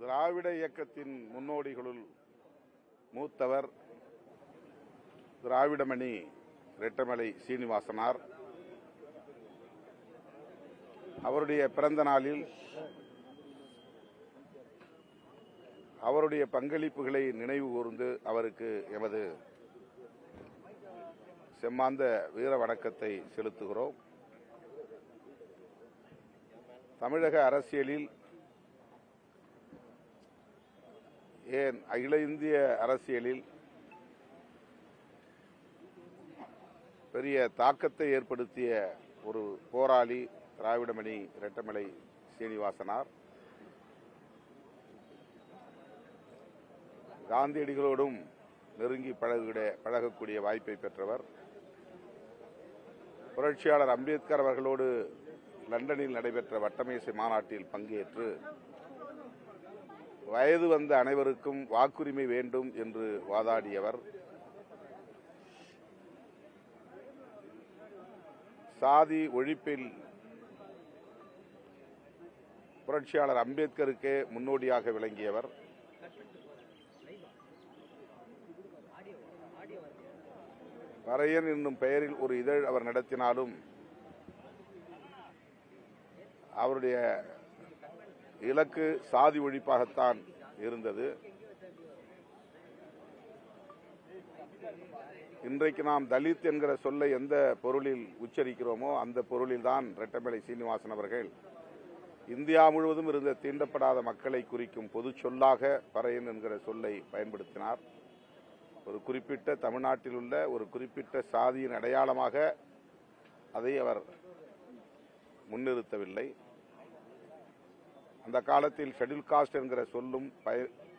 திராவிட இயக்கத்தின் முன்னோடிகளுள் மூத்தவர் திராவிடமணி ரெட்டமலை சீனிவாசனார். அவருடைய பிறந்த நாளில் அவருடைய பங்களிப்புகளை நினைவு கூர்ந்து அவருக்கு எமது செம்மாந்த வீர வணக்கத்தை செலுத்துகிறோம். தமிழக அரசியலில், ஏன் அகில இந்திய அரசியலில் பெரிய தாக்கத்தை ஏற்படுத்திய ஒரு போராளி திராவிடமணி ரெட்டமலை சீனிவாசனார். காந்தியடிகளோடும் நெருங்கி பழகக்கூடிய வாய்ப்பை பெற்றவர். புரட்சியாளர் அம்பேத்கர் அவர்களோடு லண்டனில் நடைபெற்ற வட்டமேசை மாநாட்டில் பங்கேற்று வயது வந்த அனைவருக்கும் வாக்குரிமை வேண்டும் என்று வாதாடியவர். சாதி ஒழிப்பில் புரட்சியாளர் அம்பேத்கருக்கே முன்னோடியாக விளங்கியவர். பறையன் என்னும் பெயரில் ஒரு இதழ் அவர் நடத்தினாலும் அவருடைய இலக்கு சாதி ஒழிப்பாகத்தான் இருந்தது. இன்றைக்கு நாம் தலித் என்கிற சொல்லை எந்த பொருளில் உச்சரிக்கிறோமோ அந்த பொருளில்தான் ரெட்டமலை சீனிவாசன் அவர்கள் இந்தியா முழுவதும் இருந்த தீண்டப்படாத மக்களை குறிக்கும் பொது சொல்லாக பறையன் என்கிற சொல்லை பயன்படுத்தினார். ஒரு குறிப்பிட்ட தமிழ்நாட்டில் உள்ள ஒரு குறிப்பிட்ட சாதியின் அடையாளமாக அதை அவர் முன்னிறுத்தவில்லை. அந்த காலத்தில் ஷெட்யூல் காஸ்ட் என்கிற சொல்லும்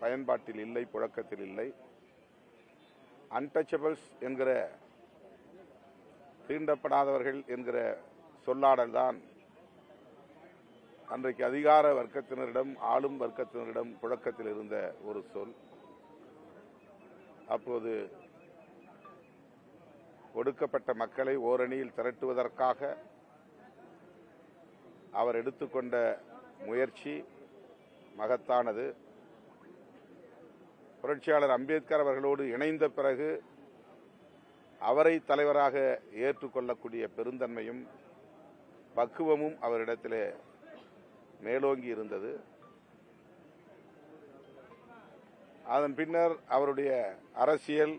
பயன்பாட்டில் இல்லை, புழக்கத்தில் இல்லை. அன்டச்சபிள்ஸ் என்கிற தீண்டப்படாதவர்கள் என்கிற சொல்லாடல் தான் அன்றைக்கு அதிகார வர்க்கத்தினரிடம், ஆளும் வர்க்கத்தினரிடம் புழக்கத்தில் இருந்த ஒரு சொல். அப்போது ஒடுக்கப்பட்ட மக்களை ஓரணியில் திரட்டுவதற்காக அவர் எடுத்துக்கொண்ட முயற்சி மகத்தானது. புரட்சியாளர் அம்பேத்கர் அவர்களோடு இணைந்த பிறகு அவரை தலைவராக ஏற்றுக்கொள்ளக்கூடிய பெருந்தன்மையும் பக்குவமும் அவரிடத்திலே மேலோங்கி இருந்தது. அதன் பின்னர் அவருடைய அரசியல்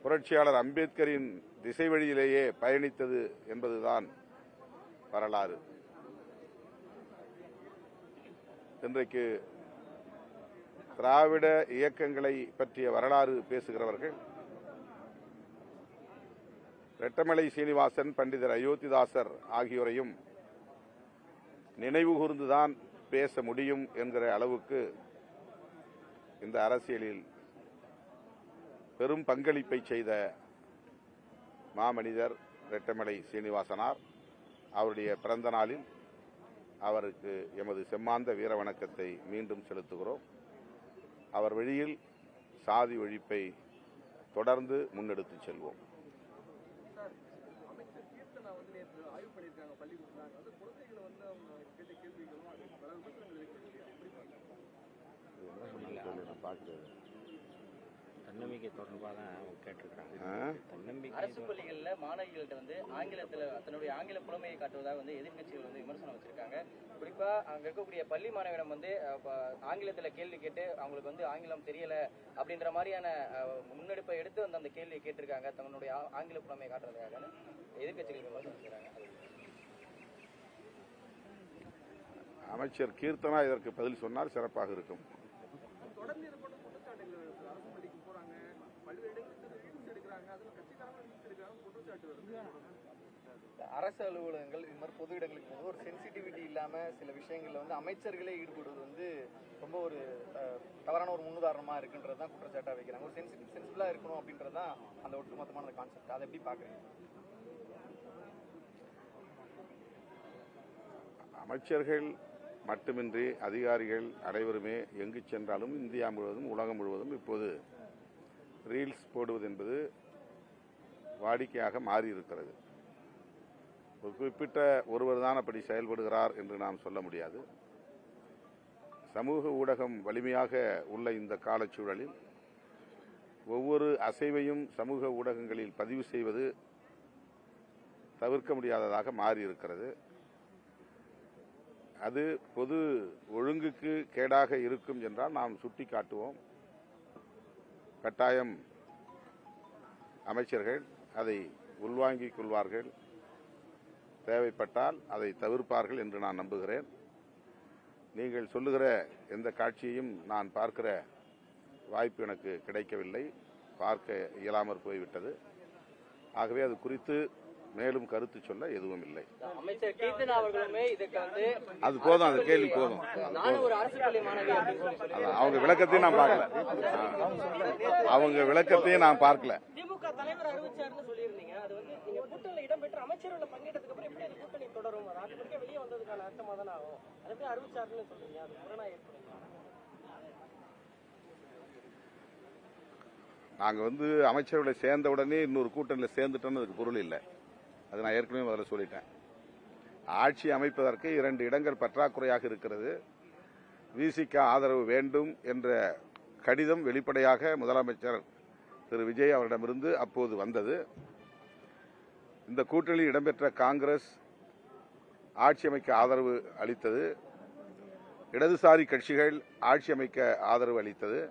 புரட்சியாளர் அம்பேத்கரின் திசை வழியிலேயே பயணித்தது என்பதுதான் வரலாறு. இன்றைக்கு திராவிட இயக்கங்களை பற்றிய வரலாறு பேசுகிறவர்கள் ரெட்டமலை சீனிவாசன், பண்டிதர் அயோத்திதாசர் ஆகியோரையும் நினைவு கூர்ந்துதான் பேச முடியும் என்கிற அளவுக்கு இந்த அரசியலில் பெரும் பங்களிப்பை செய்த மாமனிதர் ரெட்டமலை சீனிவாசனார். அவருடைய பிறந்த நாளில் அவருக்கு எமது செம்மாந்த வீர வணக்கத்தை மீண்டும் செலுத்துகிறோம். அவர் வழியில் சாதி ஒழிப்பை தொடர்ந்து முன்னெடுத்துச் செல்வோம். தன்னம்பிக்கை தொடர்பாக தான் கேட்டிருக்காங்க. அரசு பள்ளிகளில் மாணவிகள்கிட்ட ஆங்கிலத்தில் தன்னுடைய ஆங்கில புலமையை காட்டுவதாக எதிர்கட்சிகள் விமர்சனம் வச்சிருக்காங்க. குறிப்பா அங்க இருக்கக்கூடிய பள்ளி மாணவியிடம் ஆங்கிலத்துல கேள்வி கேட்டு அவங்களுக்கு ஆங்கிலம் தெரியல அப்படின்ற மாதிரியான முன்னெடுப்பை எடுத்து அந்த கேள்வியை கேட்டிருக்காங்க. தன்னுடைய ஆங்கில புலமையை காட்டுறதுக்காக எதிர்கட்சிகள் விமர்சனம் வச்சிருக்காங்க. அமைச்சர் கீர்த்தனா இதற்கு பதில் சொன்னால் சிறப்பாக இருக்கும். அரசு அலுவலகங்கள் இது மாதிரி பொது இடங்களுக்கு ஒரு சென்சிட்டிவிட்டி இல்லாம சில விஷயங்கள்ல அமைச்சர்களே ஈடுபடுவது ரொம்ப ஒரு தவறான ஒரு முன்னுதாரணமா இருக்குன்றதுதான் குற்றச்சாட்டா வைக்கிறாங்க. ஒரு சென்சிபிளா இருக்கணும் அப்படின்றதுதான் அந்த ஒட்டுமொத்தமான கான்செப்ட். அதை எப்படி பாக்குறீங்க? அமைச்சர்கள் மட்டுமின்றி அதிகாரிகள் அனைவருமே எங்கு சென்றாலும் இந்தியா முழுவதும், உலகம் முழுவதும் இப்போது ரீல்ஸ் போடுவது என்பது வாடிக்கையாக மாறியிருக்கிறது. ஒரு குறிப்பிட்ட ஒருவர் தான் அப்படி செயல்படுகிறார் என்று நாம் சொல்ல முடியாது. சமூக ஊடகம் வலிமையாக உள்ள இந்த காலச்சூழலில் ஒவ்வொரு அசைவையும் சமூக ஊடகங்களில் பதிவு செய்வது தவிர்க்க முடியாததாக மாறியிருக்கிறது. அது பொது ஒழுங்குக்கு கேடாக இருக்கும் என்றால் நாம் சுட்டி காட்டுவோம். கட்டாயம் அமைச்சர்கள் அதை உள்வாங்கிக் கொள்வார்கள், தேவைப்பட்டால் அதை தவிர்ப்பார்கள் என்று நான் நம்புகிறேன். நீங்கள் சொல்லுகிற எந்த காட்சியையும் நான் பார்க்கிற வாய்ப்பு எனக்கு கிடைக்கவில்லை, பார்க்க இயலாமற் போய்விட்டது. ஆகவே அது குறித்து மேலும் கருத்து சொல்ல எதுவும் இல்லை. அமைச்சர் கீர்த்தனா அவர்களுமே இதுக்கு வந்து அது போதும், அந்த கேள்வி போதும். நானும் ஒரு அரசு பள்ளி மாணவி அப்படின்னு சொல்லி அவங்க விளக்கத்தையும் நான் பார்க்கல. அவங்க விளக்கத்தையும் நான் பார்க்கல. திமுக தலைவர் அறிவிச்சாருன்னு சொல்லியிருந்தீங்க. அது வந்து நீங்க கூட்டணியில் இடம்பெற்ற அமைச்சரவையில் பங்கேற்றதுக்கு அப்புறம் எப்படி அது கூட்டணி தொடரும்? அது ஆட்டோமேட்டிக்கா வெளியே வந்ததுக்கான அர்த்தமா தானே ஆகும். அது எப்படி அறிவிச்சாருன்னு சொல்றீங்க? அது முரணா ஏற்படுமா? நாங்க அமைச்சரவையில் சேர்ந்த உடனே இன்னொரு கூட்டணியில் சேர்ந்துட்டோன்னு அதுக்கு பொருள் இல்லை. அது நான் ஏற்கனவே முதல்ல சொல்லிட்டேன். ஆட்சி அமைப்பதற்கு 2 இடங்கள் பற்றாக்குறையாக இருக்கிறது. விசிக ஆதரவு வேண்டும் என்ற கடிதம் வெளிப்படையாக முதலமைச்சர் திரு விஜய் அவரிடமிருந்து அப்போது வந்தது. இந்த கூட்டணியில் இடம்பெற்ற காங்கிரஸ் ஆட்சி அமைக்க ஆதரவு அளித்தது. இடதுசாரி கட்சிகள் ஆட்சி அமைக்க ஆதரவு அளித்தது.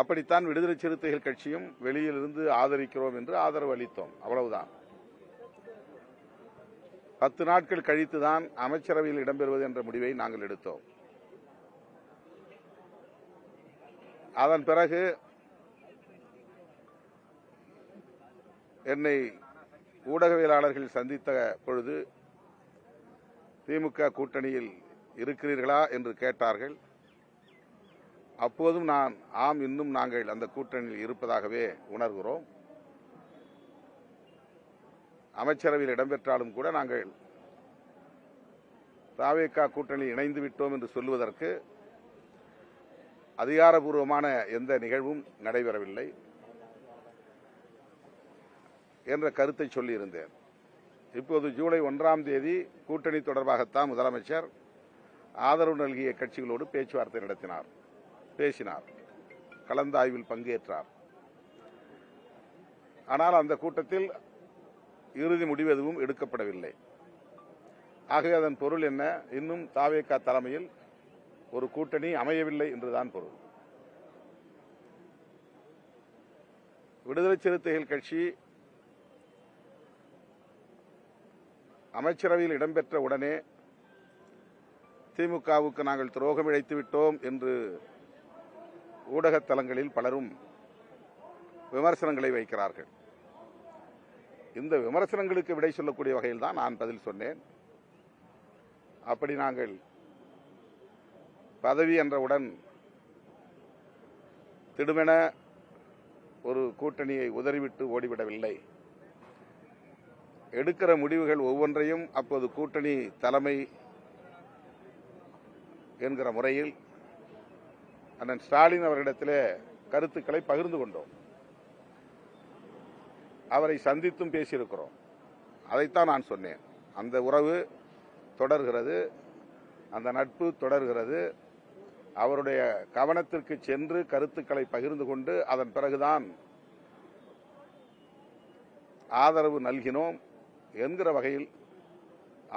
அப்படித்தான் விடுதலை சிறுத்தைகள் கட்சியும் வெளியிலிருந்து ஆதரிக்கிறோம் என்று ஆதரவு அளித்தோம். அவ்வளவுதான். 10 நாட்கள் கழித்துதான் அமைச்சரவையில் இடம்பெறுவது என்ற முடிவை நாங்கள் எடுத்தோம். அதன் பிறகு என்னை ஊடகவியலாளர்கள் சந்தித்த பொழுது திமுக கூட்டணியில் இருக்கிறீர்களா என்று கேட்டார்கள். அப்போதும் நான் ஆம், இன்னும் நாங்கள் அந்த கூட்டணியில் இருப்பதாகவே உணர்கிறோம். அமைச்சரவையில் இடம்பெற்றாலும் கூட நாங்கள் தவேக கூட்டணியில் இணைந்து விட்டோம் என்று சொல்வதற்கு அதிகாரபூர்வமான எந்த நிகழ்வும் நடைபெறவில்லை என்ற கருத்தை சொல்லியிருந்தேன். இப்போது ஜூலை 1ஆம் தேதி கூட்டணி தொடர்பாகத்தான் முதலமைச்சர் ஆதரவு நல்கிய கட்சிகளோடு பேச்சுவார்த்தை நடத்தினார், பேசினார், கலந்தாய்வில் பங்கேற்றார். ஆனால் அந்த கூட்டத்தில் இறுதி முடிவு எதுவும் எடுக்கப்படவில்லை. ஆகவே அதன் பொருள் என்ன? இன்னும் தவேக தலைமையில் ஒரு கூட்டணி அமையவில்லை என்றுதான் பொருள். விடுதலை சிறுத்தைகள் கட்சி அமைச்சரவையில் இடம்பெற்ற உடனே திமுகவுக்கு நாங்கள் துரோகம் இழைத்து விட்டோம் என்று ஊடக தளங்களில் பலரும் விமர்சனங்களை வைக்கிறார்கள். இந்த விமர்சனங்களுக்கு விடை சொல்லக்கூடிய வகையில் தான் நான் பதில் சொன்னேன். அப்படி நாங்கள் பதவி என்றவுடன் திடுமென ஒரு கூட்டணியை உதறிவிட்டு ஓடிவிடவில்லை. எடுக்கிற முடிவுகள் ஒவ்வொன்றையும் அப்போது கூட்டணி தலைமை என்கிற முறையில் அண்ணன் ஸ்டாலின் அவர்களிடத்திலே கருத்துக்களை பகிர்ந்து கொண்டோம். அவரை சந்தித்தும் பேசியிருக்கிறோம். அதைத்தான் நான் சொன்னேன். அந்த உறவு தொடர்கிறது, அந்த நட்பு தொடர்கிறது. அவருடைய கவனத்திற்கு சென்று கருத்துக்களை பகிர்ந்து கொண்டு அதன் பிறகுதான் ஆதரவு நல்கினோம் என்கிற வகையில்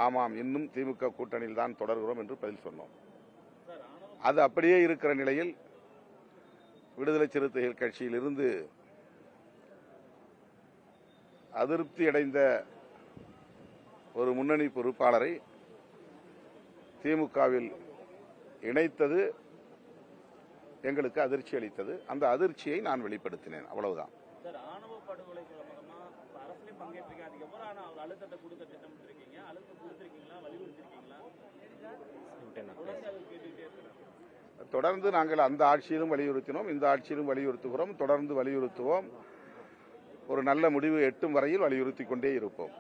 ஆமாம், இன்னும் திமுக கூட்டணியில் தான் தொடர்கிறோம் என்று பதில் சொன்னோம். அது அப்படியே இருக்கிற நிலையில் விடுதலை சிறுத்தைகள் கட்சியில் இருந்து அதிருப்தி அடைந்த ஒரு முன்னணி பொறுப்பாளரை திமுகவில் இணைத்தது எங்களுக்கு அதிர்ச்சி அளித்தது. அந்த அதிர்ச்சியை நான் வெளிப்படுத்தினேன். அவ்வளவுதான். ஆணவ படுகொலை சம்பந்தமா அரசியல் பங்கேற்றிருக்கீங்க. அதுக்கப்புறம் ஆனா அவர் அழுத்தத்தை கொடுக்க திட்டமிட்டிருக்கீங்க. அழுத்தம் கொடுத்திருக்கீங்களா, வலியுறுத்திருக்கீங்களா? தொடர்ந்து நாங்கள் அந்த ஆட்சியிலும் வலியுறுத்தினோம், இந்த ஆட்சியிலும் வலியுறுத்துகிறோம், தொடர்ந்து வலியுறுத்துவோம். ஒரு நல்ல முடிவு எட்டும் வரையில் வலியுறுத்திக் கொண்டே இருப்போம்.